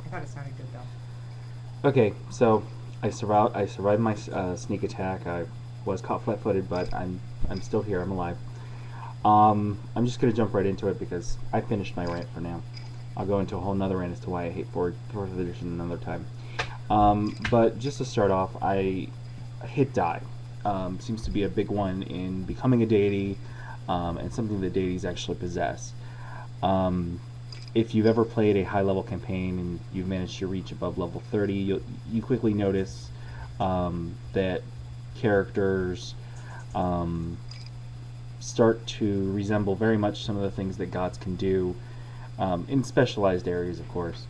I thought it sounded good though. Okay, so I survived. I survived my sneak attack. I was caught flat-footed, but I'm still here. I'm alive. I'm just gonna jump right into it because I finished my rant for now. I'll go into a whole nother rant as to why I hate fourth edition another time. But just to start off, I hit die. Seems to be a big one in becoming a deity, and something that deities actually possess. Um, if you've ever played a high level campaign and you've managed to reach above level 30, you quickly notice that characters um, start to resemble very much some of the things that gods can do in specialized areas, of course.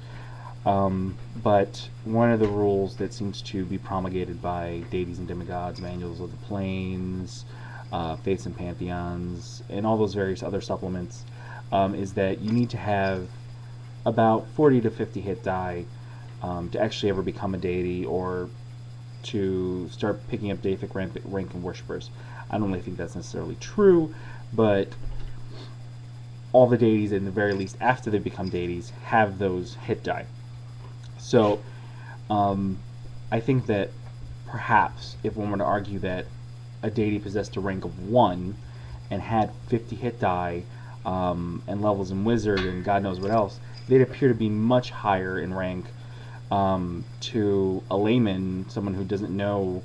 But one of the rules that seems to be promulgated by deities and demigods, manuals of the planes, faiths and pantheons, and all those various other supplements, is that you need to have about 40 to 50 hit die to actually ever become a deity or to start picking up Deific rank and worshippers. I don't really think that's necessarily true, but all the deities, in the very least, after they become deities, have those hit die. So, um, I think that perhaps if one were to argue that a deity possessed a rank of 1 and had 50 hit die and levels in wizard and God knows what else, they'd appear to be much higher in rank to a layman, someone who doesn't know,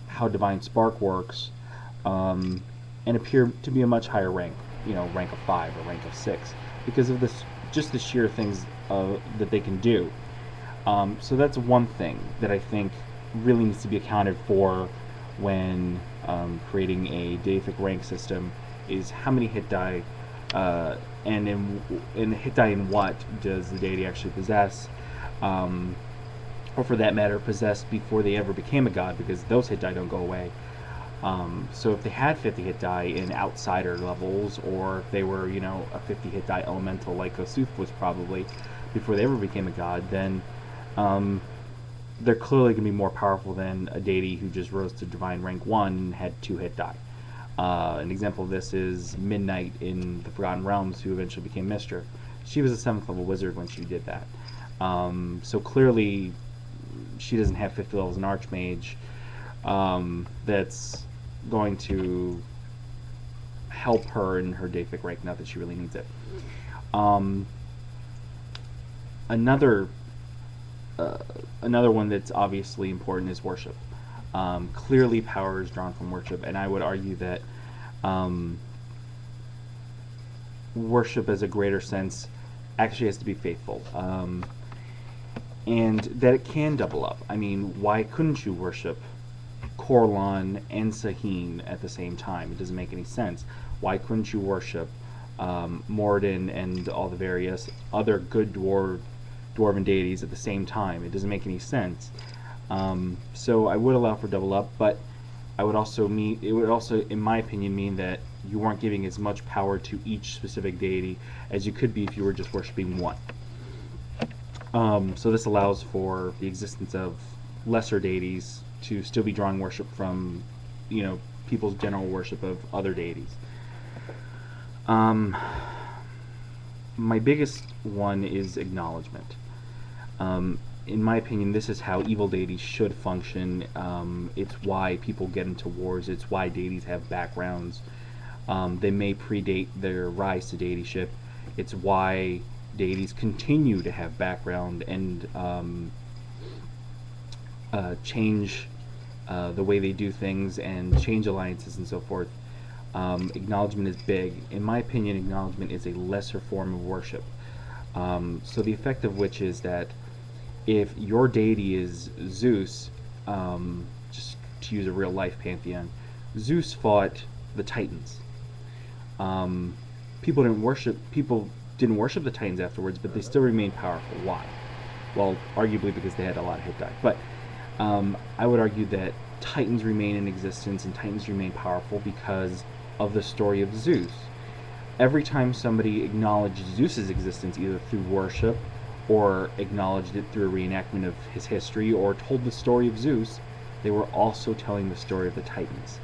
how divine spark works, um, and appear to be a much higher rank, rank of 5 or rank of 6, because of this, just the sheer things that they can do. So that's one thing that I think really needs to be accounted for when creating a Deific rank system is how many hit die and in hit die in what does the deity actually possess, um, or for that matter, possess before they ever became a god, because those hit die don't go away. So if they had 50 hit die in outsider levels, or if they were, a 50 hit die elemental like Osuth was probably before they ever became a god, then um, they're clearly going to be more powerful than a deity who just rose to divine rank 1 and had 2 hit die. An example of this is Midnight in the Forgotten Realms, who eventually became Mystra. She was a 7th level wizard when she did that. So clearly, she doesn't have 50 levels in Archmage. That's going to help her in her Deific rank, not that she really needs it. Um, another uh, another one that's obviously important is worship. Clearly, power is drawn from worship, and I would argue that um, worship, as a greater sense, actually has to be faithful, and that it can double up. I mean, why couldn't you worship Corlon and Sahin at the same time? It doesn't make any sense. Why couldn't you worship Morden and all the various other good dwarven deities at the same time? It doesn't make any sense. So I would allow for double up, but it would also, in my opinion, mean that you weren't giving as much power to each specific deity as you could be if you were just worshiping one. So this allows for the existence of lesser deities to still be drawing worship from, people's general worship of other deities. Um, my biggest one is acknowledgement. In my opinion, this is how evil deities should function. It's why people get into wars. It's why deities have backgrounds. They may predate their rise to deityship. It's why deities continue to have background and change the way they do things and change alliances and so forth. Acknowledgement is big. In my opinion, acknowledgement is a lesser form of worship. So the effect of which is that if your deity is Zeus, just to use a real life pantheon, Zeus fought the Titans. Um, people didn't worship the Titans afterwards, but they still remained powerful. Why? Well, arguably because they had a lot of hit die. But I would argue that Titans remain in existence and Titans remain powerful because of the story of Zeus. Every time somebody acknowledged Zeus's existence, either through worship or acknowledged it through a reenactment of his history or told the story of Zeus, they were also telling the story of the Titans.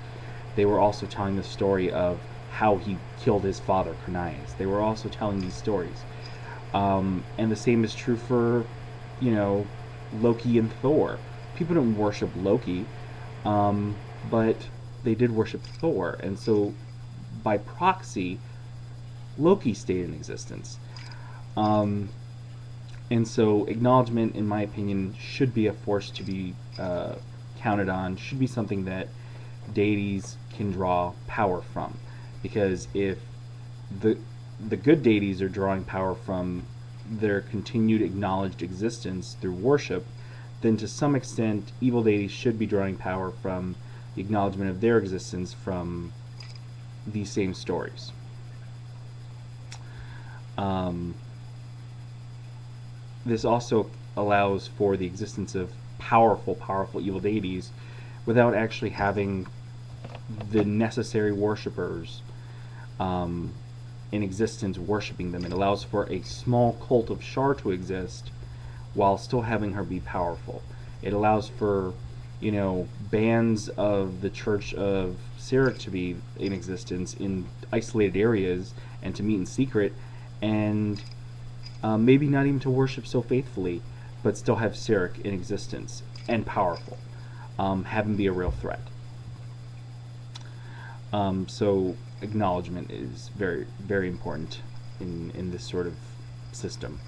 They were also telling the story of how he killed his father, Cronius. They were also telling these stories. And the same is true for you know, Loki and Thor. People didn't worship Loki, but they did worship Thor, and so by proxy, Loki stayed in existence. Um, and so, acknowledgement, in my opinion, should be a force to be counted on. Should be something that deities can draw power from, because if the the good deities are drawing power from their continued acknowledged existence through worship, then to some extent, evil deities should be drawing power from the acknowledgement of their existence from these same stories. Um, this also allows for the existence of powerful evil deities without actually having the necessary worshippers um, in existence worshiping them. It allows for a small cult of Shar to exist while still having her be powerful. It allows for, bands of the Church of Sirik to be in existence in isolated areas and to meet in secret, and maybe not even to worship so faithfully, but still have Sirik in existence and powerful. Have him be a real threat. So acknowledgement is very, very important in this sort of system.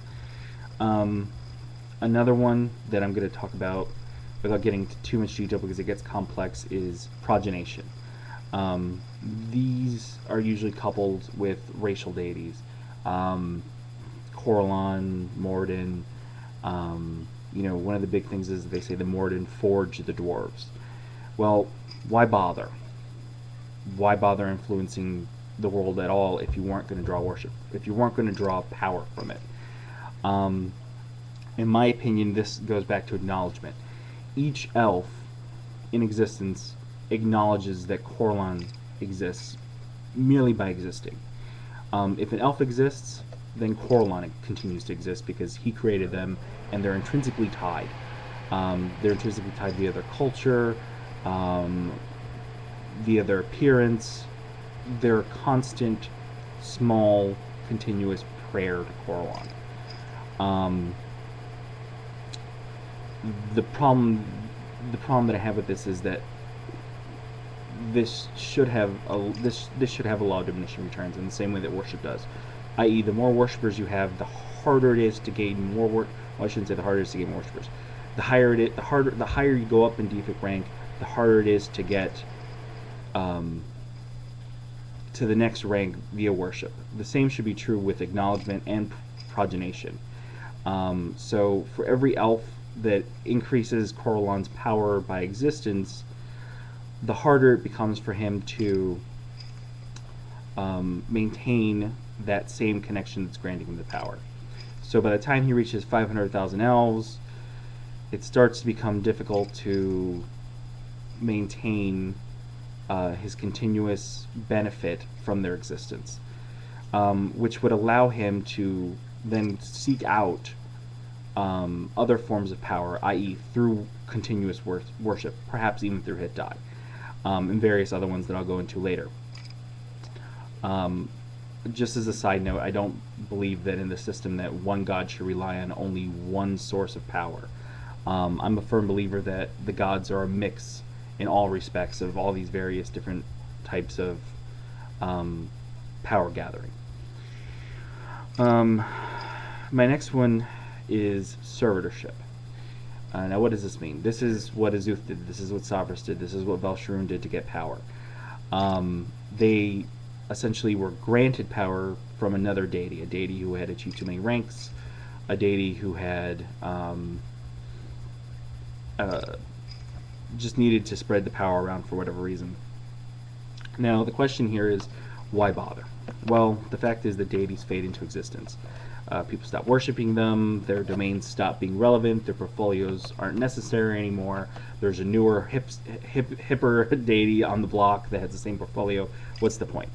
Another one that I'm going to talk about without getting into too much detail because it gets complex is progenation. These are usually coupled with racial deities. Corellon, Morden. One of the big things is they say the Morden forged the dwarves. Well, why bother? Why bother influencing the world at all if you weren't going to draw worship, if you weren't going to draw power from it? In my opinion, this goes back to acknowledgement. Each elf in existence acknowledges that Corellon exists merely by existing. If an elf exists, then Corellon continues to exist because he created them, and they're intrinsically tied. They're intrinsically tied via their culture, via their appearance, their constant, small, continuous prayer to Corellon. The problem that I have with this is that this should have a law of diminishing returns in the same way that worship does, i.e., the more worshippers you have, the harder it is to gain more work. Well, I shouldn't say the harder it is to gain worshippers. The higher you go up in Deific rank, the harder it is to get to the next rank via worship. The same should be true with acknowledgement and progenation. So for every elf that increases Corellon's power by existence, the harder it becomes for him to maintain that same connection that's granting him the power. So by the time he reaches 500,000 elves, it starts to become difficult to maintain his continuous benefit from their existence, which would allow him to then seek out other forms of power, i.e. through continuous worship, perhaps even through hit die, and various other ones that I'll go into later. Just as a side note, I don't believe that in the system that one god should rely on only one source of power. I'm a firm believer that the gods are a mix in all respects of all these various different types of power gathering. My next one is servitorship. Now, what does this mean? This is what Azuth did. This is what Savras did. This is what Velsharoon did to get power. They essentially were granted power from another deity, a deity who had achieved too many ranks, a deity who had just needed to spread the power around for whatever reason. Now, the question here is, why bother? Well, the fact is that deities fade into existence. People stop worshipping them, their domains stop being relevant, their portfolios aren't necessary anymore, there's a newer, hipper deity on the block that has the same portfolio. What's the point?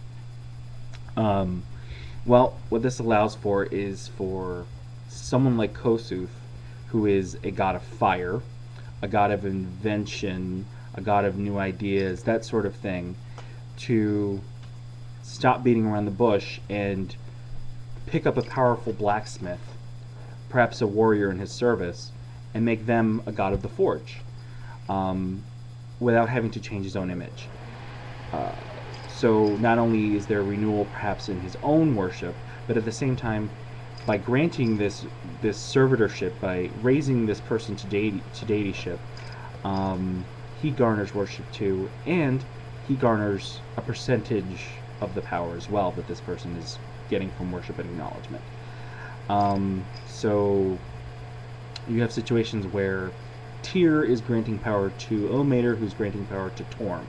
Well, what this allows for is for someone like Kosuth, who is a god of fire, a god of invention, a god of new ideas, that sort of thing, to stop beating around the bush and pick up a powerful blacksmith perhaps a warrior in his service, and make them a god of the forge, without having to change his own image. So not only is there renewal perhaps in his own worship, but at the same time, by granting this servitorship, by raising this person to deityship, he garners worship too, and he garners a percentage of the power as well that this person is getting from worship and acknowledgement. So you have situations where Tyr is granting power to Ilmater, who's granting power to Torm.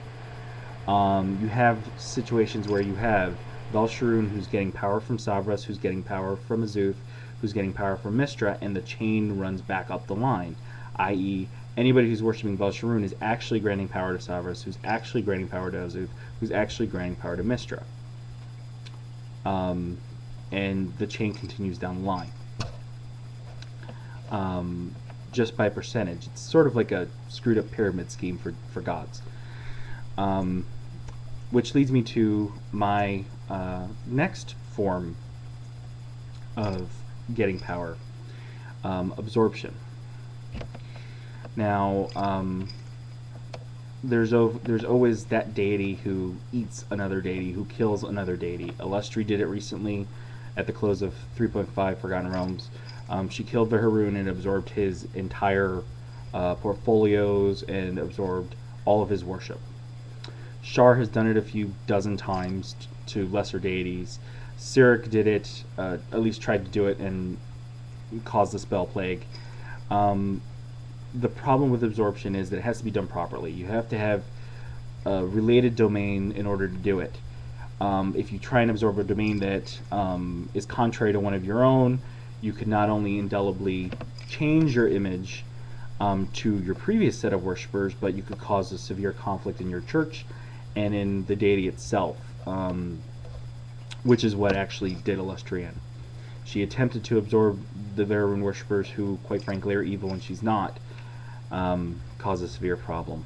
You have situations where you have Velsharoon, who's getting power from Savras, who's getting power from Azuth, who's getting power from Mystra, and the chain runs back up the line, i.e., anybody who's worshipping Velsharoon is actually granting power to Savras, who's actually granting power to Azuth, who's actually granting power to Mystra. And the chain continues down the line. Just by percentage. It's sort of like a screwed up pyramid scheme for gods. Which leads me to my next form of getting power, absorption. Now, there's always that deity who eats another deity, who kills another deity. Illustri did it recently at the close of 3.5 Forgotten Realms. She killed Vahirun and absorbed his entire portfolios and absorbed all of his worship. Shar has done it a few dozen times to lesser deities. Cyric did it, at least tried to do it, and caused the spell plague. The problem with absorption is that it has to be done properly. You have to have a related domain in order to do it. If you try and absorb a domain that is contrary to one of your own, you could not only indelibly change your image to your previous set of worshippers, but you could cause a severe conflict in your church and in the deity itself, which is what actually did Illustrian. She attempted to absorb the Vahirun worshippers, who, quite frankly, are evil and she's not, cause a severe problem.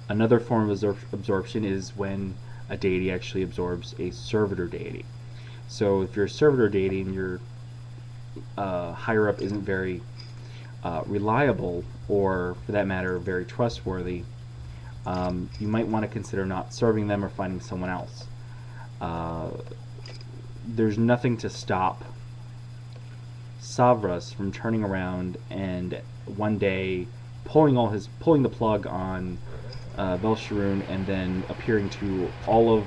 Another form of absorption is when a deity actually absorbs a servitor deity. So if you're a servitor deity and your higher up isn't very reliable, or for that matter very trustworthy, you might want to consider not serving them or finding someone else. There's nothing to stop Savras from turning around and one day pulling the plug on Velsharoon, and then appearing to all of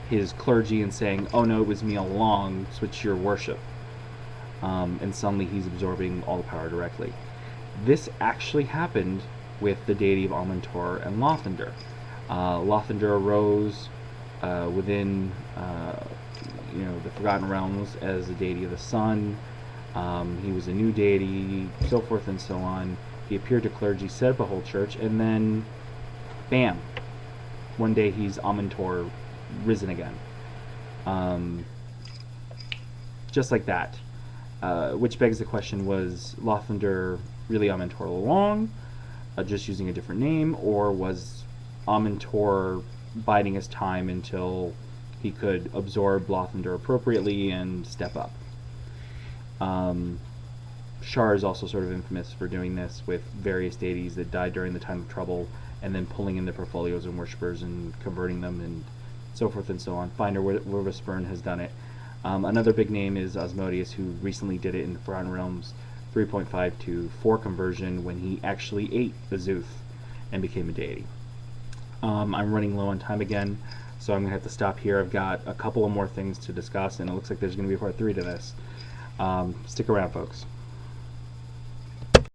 his clergy and saying, "Oh no, it was me all along, switch your worship." And suddenly he's absorbing all the power directly. This actually happened with the deity of Amantor and Lothander. Lothander arose within the Forgotten Realms as a deity of the sun. He was a new deity, so forth and so on. He appeared to clergy, set up a whole church, and then, bam! One day he's Amantor risen again. Just like that. Which begs the question, was Lothander really Amantor all along, just using a different name, or was Amantor biding his time until he could absorb Lothander appropriately and step up? Shar is also sort of infamous for doing this with various deities that died during the time of trouble, and then pulling in their portfolios and worshippers and converting them and so forth and so on. Finder Wilverspurn has done it. Another big name is Asmodeus, who recently did it in Forgotten Realms 3.5 to 4 conversion, when he actually ate Azuth and became a deity. I'm running low on time again, so I'm going to have to stop here. I've got a couple of more things to discuss, and it looks like there's going to be a part 3 to this. Stick around, folks.